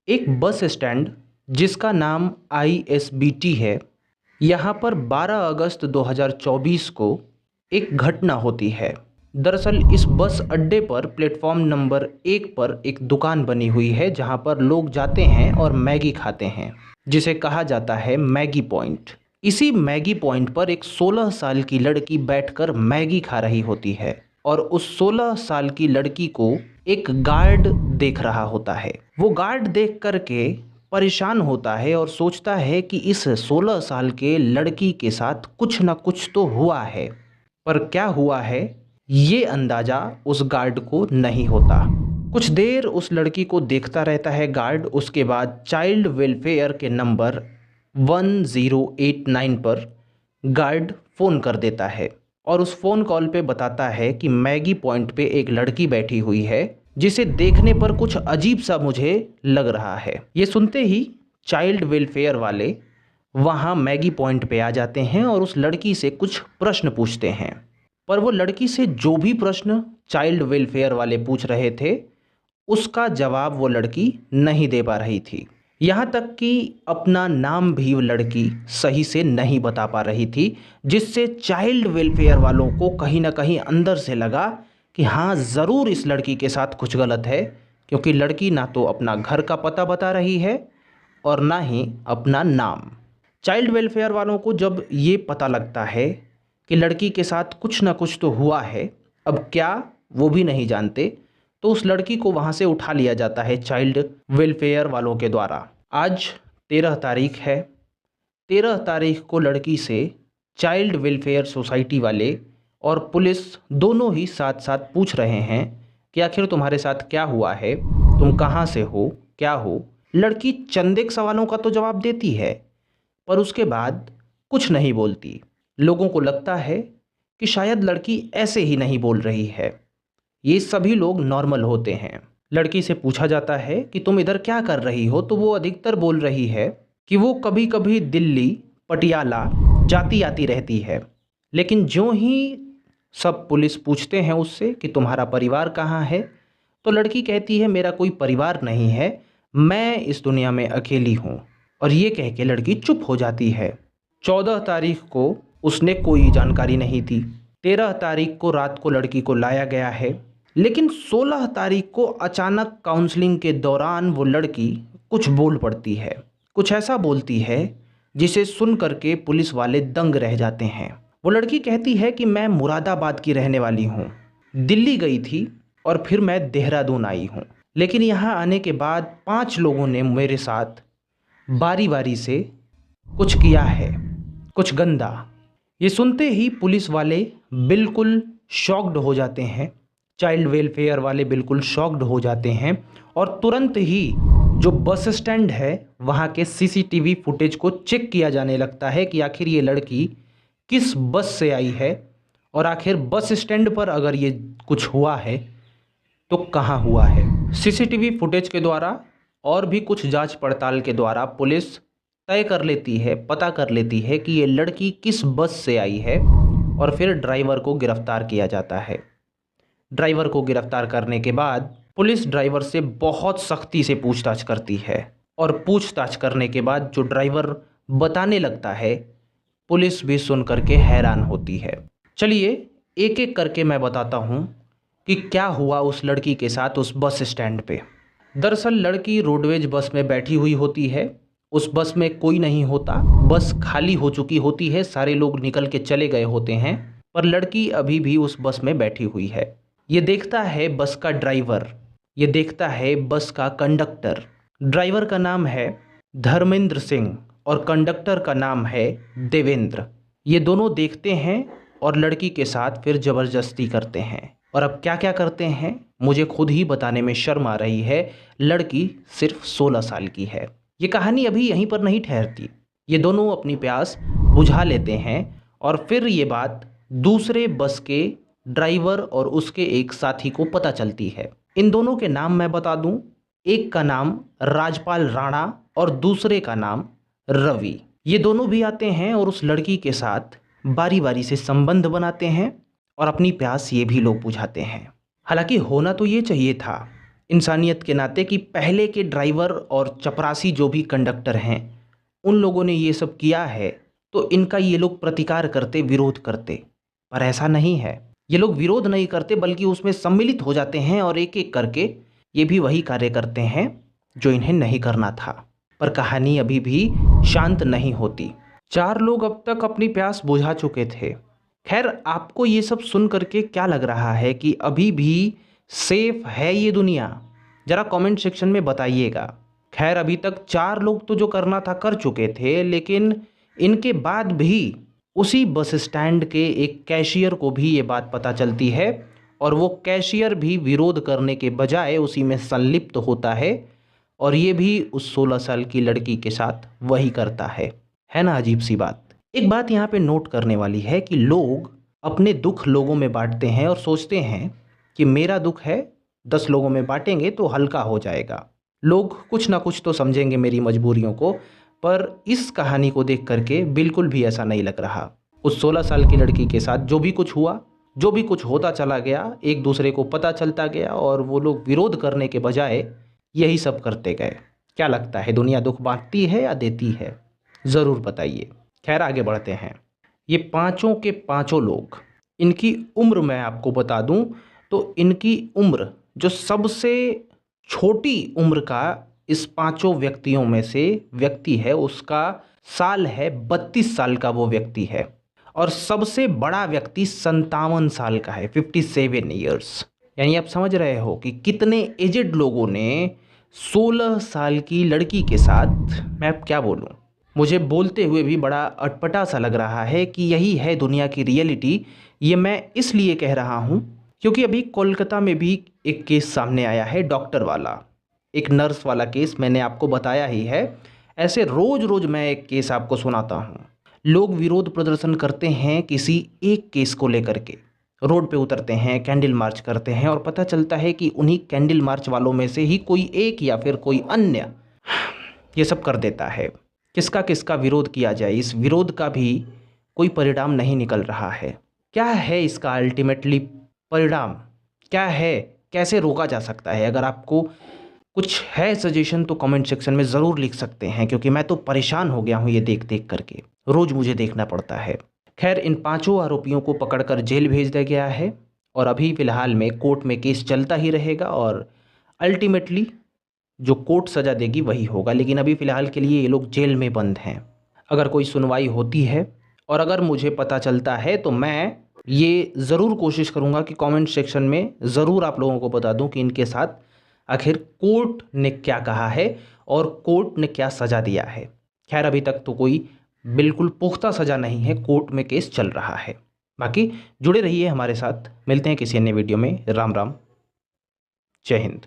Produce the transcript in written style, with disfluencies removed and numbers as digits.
एक bus stand जिसका नाम ISBT है, यहाँ पर 12 अगस्त 2024 को एक घटना होती है। दरअसल इस बस अड्डे पर प्लेटफॉर्म नंबर 1 पर एक दुकान बनी हुई है जहाँ पर लोग जाते हैं और मैगी खाते हैं, जिसे कहा जाता है मैगी पॉइंट। इसी मैगी पॉइंट पर एक 16 साल की लड़की बैठकर मैगी खा रही होती है और उस 16 साल की लड़की को एक गार्ड देख रहा होता है। वो गार्ड देख करके परेशान होता है और सोचता है कि इस 16 साल के लड़की के साथ कुछ ना कुछ तो हुआ है, पर क्या हुआ है ये अंदाजा उस गार्ड को नहीं होता। कुछ देर उस लड़की को देखता रहता है गार्ड। उसके बाद चाइल्ड वेलफेयर के नंबर 1089 पर गार्ड फ़ोन कर देता है और उस फ़ोन कॉल पे बताता है कि मैगी पॉइंट पे एक लड़की बैठी हुई है जिसे देखने पर कुछ अजीब सा मुझे लग रहा है। ये सुनते ही चाइल्ड वेलफेयर वाले वहाँ मैगी पॉइंट पे आ जाते हैं और उस लड़की से कुछ प्रश्न पूछते हैं, पर वो लड़की से जो भी प्रश्न चाइल्ड वेलफेयर वाले पूछ रहे थे उसका जवाब वो लड़की नहीं दे पा रही थी। यहाँ तक कि अपना नाम भी वो लड़की सही से नहीं बता पा रही थी, जिससे चाइल्ड वेलफेयर वालों को कहीं ना कहीं अंदर से लगा कि हाँ ज़रूर इस लड़की के साथ कुछ गलत है, क्योंकि लड़की ना तो अपना घर का पता बता रही है और ना ही अपना नाम। चाइल्ड वेलफेयर वालों को जब ये पता लगता है कि लड़की के साथ कुछ ना कुछ तो हुआ है, अब क्या वो भी नहीं जानते, तो उस लड़की को वहाँ से उठा लिया जाता है चाइल्ड वेलफेयर वालों के द्वारा। आज 13 तारीख है। 13 तारीख को लड़की से चाइल्ड वेलफेयर सोसाइटी वाले और पुलिस दोनों ही साथ साथ पूछ रहे हैं कि आखिर तुम्हारे साथ क्या हुआ है, तुम कहाँ से हो, क्या हो। लड़की चंद एक सवालों का तो जवाब देती है, पर उसके बाद कुछ नहीं बोलती। लोगों को लगता है कि शायद लड़की ऐसे ही नहीं बोल रही है, ये सभी लोग नॉर्मल होते हैं। लड़की से पूछा जाता है कि तुम इधर क्या कर रही हो, तो वो अधिकतर बोल रही है कि वो कभी कभी दिल्ली, पटियाला जाती आती रहती है। लेकिन जो ही सब पुलिस पूछते हैं उससे कि तुम्हारा परिवार कहाँ है, तो लड़की कहती है मेरा कोई परिवार नहीं है, मैं इस दुनिया में अकेली हूँ, और ये कह के लड़की चुप हो जाती है। 14 तारीख को उसने कोई जानकारी नहीं दी। 13 तारीख को रात को लड़की को लाया गया है, लेकिन 16 तारीख को अचानक काउंसलिंग के दौरान वो लड़की कुछ बोल पड़ती है। कुछ ऐसा बोलती है जिसे सुन करके पुलिस वाले दंग रह जाते हैं। वो लड़की कहती है कि मैं मुरादाबाद की रहने वाली हूँ, दिल्ली गई थी और फिर मैं देहरादून आई हूँ, लेकिन यहाँ आने के बाद 5 लोगों ने मेरे साथ बारी बारी से कुछ किया है, कुछ गंदा। ये सुनते ही पुलिस वाले बिल्कुल शॉक्ड हो जाते हैं, चाइल्ड वेलफेयर वाले बिल्कुल शॉक्ड हो जाते हैं और तुरंत ही जो बस स्टैंड है वहाँ के CCTV फुटेज को चेक किया जाने लगता है कि आखिर ये लड़की किस बस से आई है और आखिर बस स्टैंड पर अगर ये कुछ हुआ है तो कहाँ हुआ है। CCTV फुटेज के द्वारा और भी कुछ जांच पड़ताल के द्वारा पुलिस तय कर लेती है, पता कर लेती है कि ये लड़की किस बस से आई है और फिर ड्राइवर को गिरफ्तार किया जाता है। ड्राइवर को गिरफ्तार करने के बाद पुलिस ड्राइवर से बहुत सख्ती से पूछताछ करती है और पूछताछ करने के बाद जो ड्राइवर बताने लगता है पुलिस भी सुन करके हैरान होती है। चलिए एक एक करके मैं बताता हूँ कि क्या हुआ उस लड़की के साथ उस बस स्टैंड पे। दरअसल लड़की रोडवेज बस में बैठी हुई होती है। उस बस में कोई नहीं होता, बस खाली हो चुकी होती है, सारे लोग निकल के चले गए होते हैं, पर लड़की अभी भी उस बस में बैठी हुई है। ये देखता है बस का ड्राइवर, ये देखता है बस का कंडक्टर। ड्राइवर का नाम है धर्मेंद्र सिंह और कंडक्टर का नाम है देवेंद्र। ये दोनों देखते हैं और लड़की के साथ फिर ज़बरदस्ती करते हैं। और अब क्या क्या करते हैं मुझे खुद ही बताने में शर्म आ रही है। लड़की सिर्फ 16 साल की है। ये कहानी अभी यहीं पर नहीं ठहरती। ये दोनों अपनी प्यास बुझा लेते हैं और फिर ये बात दूसरे बस के ड्राइवर और उसके एक साथी को पता चलती है। इन दोनों के नाम मैं बता दूं, एक का नाम राजपाल राणा और दूसरे का नाम रवि। ये दोनों भी आते हैं और उस लड़की के साथ बारी बारी से संबंध बनाते हैं और अपनी प्यास ये भी लोग बुझाते हैं। हालांकि होना तो ये चाहिए था इंसानियत के नाते कि पहले के ड्राइवर और चपरासी जो भी कंडक्टर हैं उन लोगों ने ये सब किया है तो इनका ये लोग प्रतिकार करते, विरोध करते। पर ऐसा नहीं है। ये लोग विरोध नहीं करते बल्कि उसमें सम्मिलित हो जाते हैं और एक एक करके ये भी वही कार्य करते हैं जो इन्हें नहीं करना था। पर कहानी अभी भी शांत नहीं होती। 4 लोग अब तक अपनी प्यास बुझा चुके थे। खैर, आपको ये सब सुन करके क्या लग रहा है कि अभी भी सेफ है ये दुनिया? ज़रा कमेंट सेक्शन में बताइएगा। खैर, अभी तक 4 लोग तो जो करना था कर चुके थे, लेकिन इनके बाद भी उसी बस स्टैंड के एक कैशियर को भी ये बात पता चलती है और वो कैशियर भी विरोध करने के बजाय उसी में संलिप्त होता है और ये भी उस 16 साल की लड़की के साथ वही करता है ना? अजीब सी बात। एक बात यहाँ पे नोट करने वाली है कि लोग अपने दुख लोगों में बांटते हैं और सोचते हैं कि मेरा दुख है 10 लोगों में बांटेंगे तो हल्का हो जाएगा, लोग कुछ ना कुछ तो समझेंगे मेरी मजबूरियों को। पर इस कहानी को देख करके बिल्कुल भी ऐसा नहीं लग रहा। उस 16 साल की लड़की के साथ जो भी कुछ हुआ, जो भी कुछ होता चला गया, एक दूसरे को पता चलता गया और वो लोग विरोध करने के बजाय यही सब करते गए। क्या लगता है, दुनिया दुख बांटती है या देती है? ज़रूर बताइए। खैर, आगे बढ़ते हैं। ये पांचों के पांचों लोग, इनकी उम्र मैं आपको बता दूं तो इनकी उम्र, जो सबसे छोटी उम्र का इस पांचों व्यक्तियों में से व्यक्ति है, उसका साल है 32 साल का वो व्यक्ति है। और सबसे बड़ा व्यक्ति 57 साल का है, 57 ईयर्स। यानी आप समझ रहे हो कि कितने एजेड लोगों ने 16 साल की लड़की के साथ, मैं अब क्या बोलूं, मुझे बोलते हुए भी बड़ा अटपटा सा लग रहा है कि यही है दुनिया की रियलिटी। ये मैं इसलिए कह रहा हूँ क्योंकि अभी कोलकाता में भी एक केस सामने आया है, डॉक्टर वाला, एक नर्स वाला केस। मैंने आपको बताया ही है। ऐसे रोज़ रोज़ मैं एक केस आपको सुनाता हूँ। लोग विरोध प्रदर्शन करते हैं किसी एक केस को लेकर के, रोड पे उतरते हैं, कैंडल मार्च करते हैं और पता चलता है कि उन्हीं कैंडल मार्च वालों में से ही कोई एक या फिर कोई अन्य ये सब कर देता है। किसका किसका विरोध किया जाए, इस विरोध का भी कोई परिणाम नहीं निकल रहा है। क्या है इसका अल्टीमेटली परिणाम? क्या है? कैसे रोका जा सकता है? अगर आपको कुछ है सजेशन तो कमेंट सेक्शन में ज़रूर लिख सकते हैं, क्योंकि मैं तो परेशान हो गया हूँ ये देख देख करके। रोज़ मुझे देखना पड़ता है। खैर, इन पांचों आरोपियों को पकड़कर जेल भेज दिया गया है और अभी फ़िलहाल में कोर्ट में केस चलता ही रहेगा और अल्टीमेटली जो कोर्ट सज़ा देगी वही होगा। लेकिन अभी फ़िलहाल के लिए ये लोग जेल में बंद हैं। अगर कोई सुनवाई होती है और अगर मुझे पता चलता है तो मैं ये ज़रूर कोशिश करूँगा कि कमेंट सेक्शन में ज़रूर आप लोगों को बता दूँ कि इनके साथ आखिर कोर्ट ने क्या कहा है और कोर्ट ने क्या सज़ा दिया है। खैर, अभी तक तो कोई बिल्कुल पुख्ता सज़ा नहीं है, कोर्ट में केस चल रहा है। बाकी जुड़े रहिए हमारे साथ। मिलते हैं किसी अन्य वीडियो में। राम राम, जय हिंद।